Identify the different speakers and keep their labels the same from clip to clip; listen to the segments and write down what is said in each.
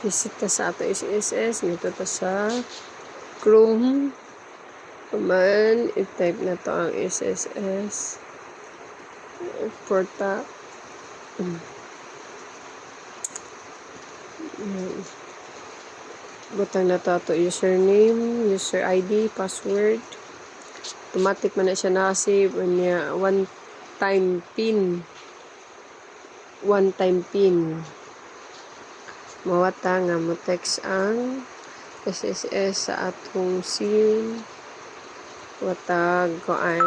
Speaker 1: Visit ta sa ato SSS. Dito ta sa Chrome. Kaman, i-type na to ang SSS. Porta. Butang na to username, user ID, password. Automatic man na siya na-save. One time pin. Mawata nga mo text ang SSS sa atong SIM. Watag koan.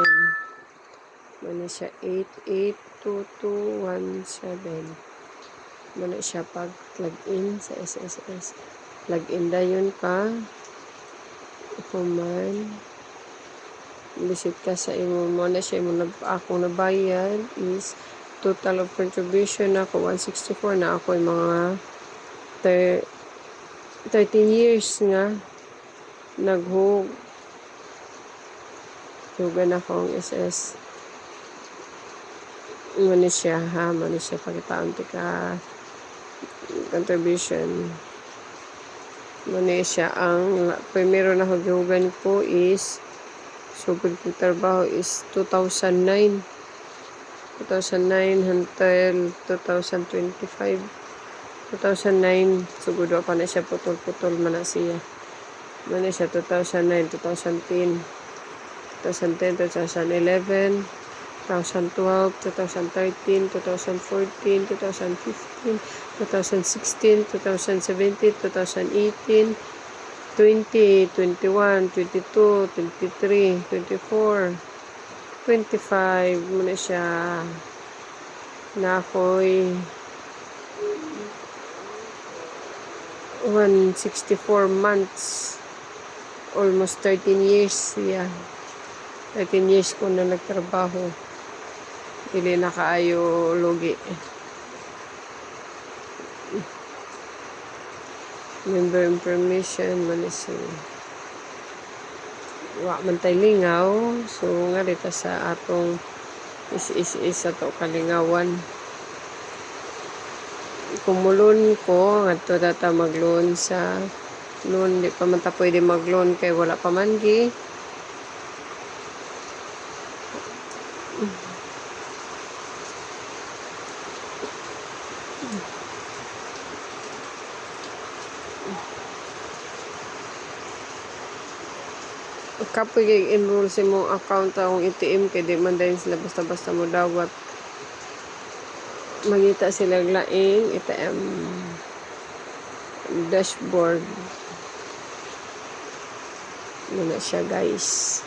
Speaker 1: Muna siya 882217. Muna siya pag login sa SSS. Login dayon ka. Kuman. Visit ka sa imo. Muna siya akong nabayad is total of contribution na ako 164 na ako yung mga 13 years nga naghug. Hugan ako ang SS. Muna siya ha. Muna siya pagkitaon ka contribution. Muna siya ang primero na hugan ko is sugod ko trabaho is 2009 until 2025. 2009 sugod pa na siya putol-putol man na siya. Muna siya 2009, 2010, 2011, 2012, 2013, 2014, 2015, 2016, 2017, 2018, 20, 21, 22, 23, 24, 25 muna siya na ako'y 164 months, almost 13 years siya. 13 years ko na nagtrabaho. Dili na kaayo lugi. Member information man is wa man tay lingaw. So nga dito sa atong is ato kalingawan. Kumulon ko ngadto data mag-loan sa loan. Di pa man ta pwede mag-loan kay wala pa man gi. Kapag i-enroll sa mong account ang ATM kay di man dahil sila basta-basta mo dawat. Magita sila laing ATM dashboard. Muna siya guys.